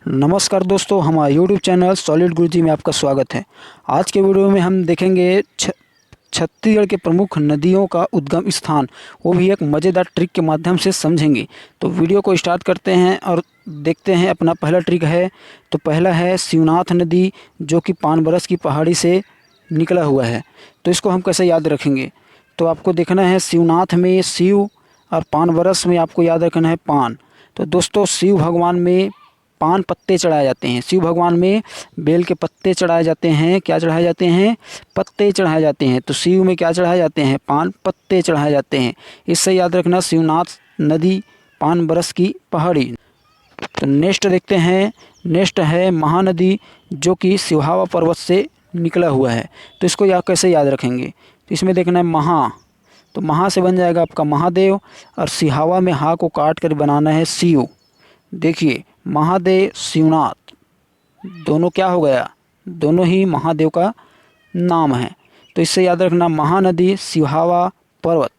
नमस्कार दोस्तों, हमारे YouTube चैनल सॉलिड गुरुजी में आपका स्वागत है। आज के वीडियो में हम देखेंगे छत्तीसगढ़ के प्रमुख नदियों का उद्गम स्थान, वो भी एक मज़ेदार ट्रिक के माध्यम से समझेंगे। तो वीडियो को स्टार्ट करते हैं और देखते हैं। अपना पहला ट्रिक है, तो पहला है शिवनाथ नदी, जो कि पानबरस की पहाड़ी से निकला हुआ है। तो इसको हम कैसे याद रखेंगे, तो आपको देखना है शिवनाथ में शिव और पानबरस में आपको याद रखना है पान। तो दोस्तों, शिव भगवान में पान पत्ते चढ़ाए जाते हैं, शिव भगवान में बेल के पत्ते चढ़ाए जाते हैं। क्या चढ़ाए जाते हैं? पत्ते चढ़ाए जाते हैं। तो शिव में क्या चढ़ाए जाते हैं? पान पत्ते चढ़ाए जाते हैं। इससे याद रखना, शिवनाथ नदी पानबरस की पहाड़ी। तो नेक्स्ट देखते हैं। नेक्स्ट है महानदी, जो कि सिहावा पर्वत से निकला हुआ है। तो इसको कैसे याद रखेंगे, तो इसमें देखना है महा, तो महा से बन जाएगा आपका महादेव, और सिहावा में हा को काट कर बनाना है शिव। देखिए, महादेव शिवनाथ दोनों क्या हो गया, दोनों ही महादेव का नाम है। तो इससे याद रखना महानदी सिहावा पर्वत।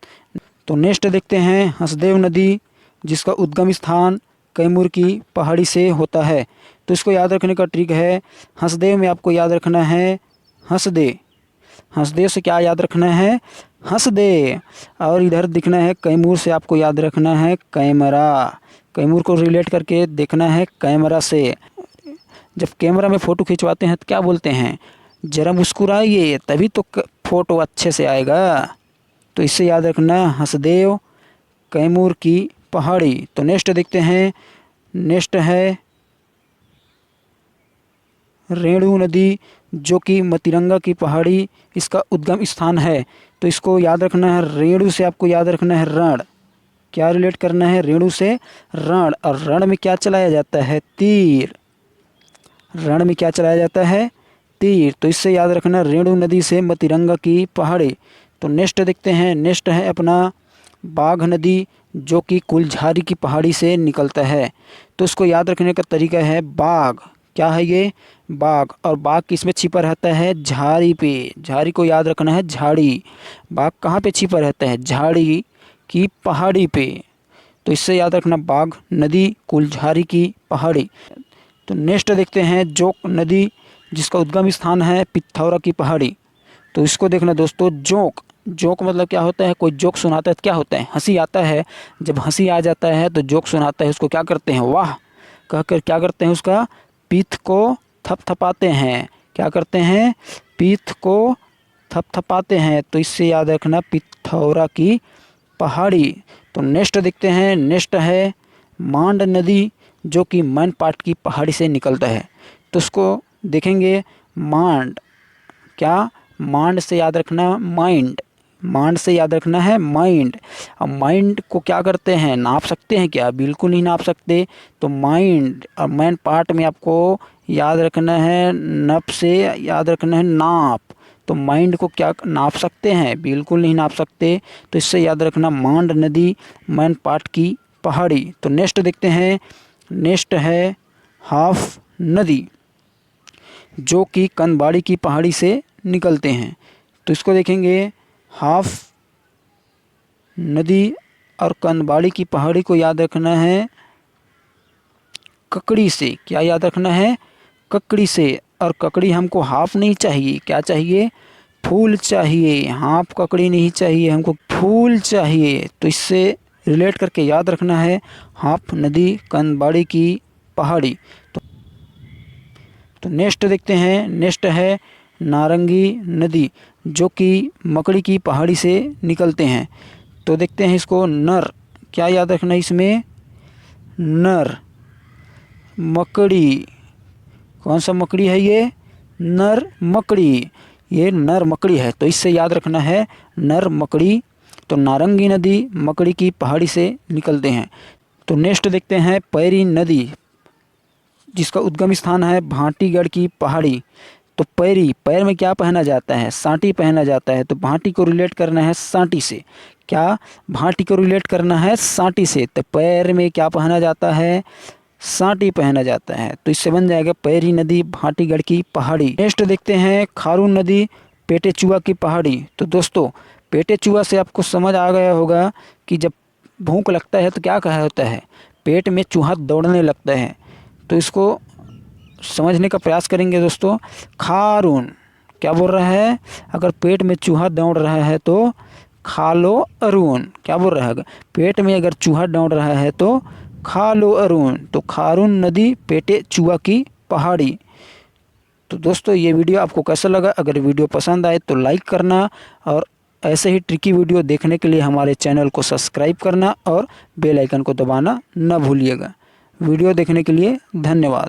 तो नेक्स्ट देखते हैं हसदेव नदी, जिसका उद्गम स्थान कैमूर की पहाड़ी से होता है। तो इसको याद रखने का ट्रिक है, हसदेव में आपको याद रखना है हंसदे। हंसदेव से क्या याद रखना है? हंसदे। और इधर दिखना है कैमूर से आपको याद रखना है कैमरा। कैमूर को रिलेट करके देखना है कैमरा से। जब कैमरा में फ़ोटो खिंचवाते हैं तो क्या बोलते हैं? ज़रा मुस्कुराइए, तभी तो फ़ोटो अच्छे से आएगा। तो इससे याद रखना हंसदेव कैमूर की पहाड़ी। तो नेक्स्ट देखते हैं। नेक्स्ट है रेणु नदी, जो कि मतिरंगा की पहाड़ी इसका उद्गम स्थान है। तो इसको याद रखना है, रेणु से आपको याद रखना है रण। क्या रिलेट करना है? रेणु से रण। और रण में क्या चलाया जाता है? तीर। रण में क्या चलाया जाता है? तीर। तो इससे याद रखना रेणु नदी से मतिरंगा की पहाड़ी। तो नेक्स्ट देखते हैं। नेक्स्ट है अपना बाघ नदी, जो कि कुलझारी की पहाड़ी से निकलता है। तो इसको याद रखने का तरीका है, बाघ क्या है ये? बाघ। और बाघ किस में छिपा रहता है? झाड़ी पे। झाड़ी को याद रखना है झाड़ी। बाघ कहाँ पे छिपा रहता है? झाड़ी की पहाड़ी पे। तो इससे याद रखना बाघ नदी कुलझारी की पहाड़ी। तो नेक्स्ट देखते हैं जोक नदी, जिसका उद्गम स्थान है पिथौरा की पहाड़ी। तो इसको देखना दोस्तों, जोक। जोक मतलब क्या होता है? कोई जोक सुनाता है तो क्या होता है? हंसी आता है। जब हंसी आ जाता है तो जोक सुनाता है, उसको क्या करते हैं? वाह कहकर क्या करते हैं? उसका पीठ को थपथपाते हैं। क्या करते हैं? पीठ को थपथपाते हैं। तो इससे याद रखना पिथौरा की पहाड़ी। तो नेक्स्ट देखते हैं। नेक्स्ट है मांड नदी, जो कि मैनपाट की पहाड़ी से निकलता है। तो उसको देखेंगे। मांड क्या? मांड से याद रखना माइंड। मांड से याद रखना है माइंड। अब माइंड को क्या करते हैं? नाप सकते हैं क्या? बिल्कुल नहीं नाप सकते। तो माइंड और मैन पार्ट में आपको याद रखना है नप से याद रखना है नाप। तो माइंड को क्या नाप सकते हैं? बिल्कुल नहीं नाप सकते। तो इससे याद रखना मांड नदी मैन पार्ट की पहाड़ी। तो नेक्स्ट देखते हैं। नेक्स्ट है हाफ नदी, जो कि कनबाड़ी की पहाड़ी से निकलते हैं। तो इसको देखेंगे। हाफ नदी और कनबाड़ी की पहाड़ी को याद रखना है ककड़ी से। क्या याद रखना है? ककड़ी से। और ककड़ी हमको हाफ नहीं चाहिए, क्या चाहिए? फूल चाहिए। हाफ ककड़ी नहीं चाहिए, हमको फूल चाहिए। तो इससे रिलेट करके याद रखना है हाफ नदी कनबाड़ी की पहाड़ी। तो नेक्स्ट देखते हैं। नेक्स्ट है नारंगी नदी, जो कि मकड़ी की पहाड़ी से निकलते हैं। तो देखते हैं इसको। नर क्या याद रखना है इसमें? नर मकड़ी। कौन सा मकड़ी है ये? नर मकड़ी। ये नर मकड़ी है। तो इससे याद रखना है नर मकड़ी। तो नारंगी नदी मकड़ी की पहाड़ी से निकलते हैं। तो नेक्स्ट देखते हैं पैरी नदी, जिसका उद्गम स्थान है भाटीगढ़ की पहाड़ी। तो पैरी, पैर में क्या पहना जाता है? सांटी पहना जाता है। तो भाटी को रिलेट करना है सांटी से। क्या? भाटी को रिलेट करना है सांटी से। तो पैर में क्या पहना जाता है? सांटी पहना जाता है। तो इससे बन जाएगा पैरी नदी भाटीगढ़ की पहाड़ी। नेक्स्ट देखते हैं खारून नदी पेटे चुआ की पहाड़ी। तो दोस्तों, पेटे चुआ से आपको समझ आ गया होगा कि जब भूख लगता है तो क्या कहा होता है? पेट में चूहा दौड़ने लगता है। तो इसको समझने का प्रयास करेंगे दोस्तों। खारून क्या बोल रहा है, अगर पेट में चूहा दौड़ रहा है तो खा लो अरुण। क्या बोल रहा है, पेट में अगर चूहा दौड़ रहा है तो खा लो अरुण। तो खारून नदी पेटे चूहा की पहाड़ी। तो दोस्तों ये वीडियो आपको कैसा लगा, अगर वीडियो पसंद आए तो लाइक करना और ऐसे ही ट्रिकी वीडियो देखने के लिए हमारे चैनल को सब्सक्राइब करना और बेल आइकन को दबाना न भूलिएगा। वीडियो देखने के लिए धन्यवाद।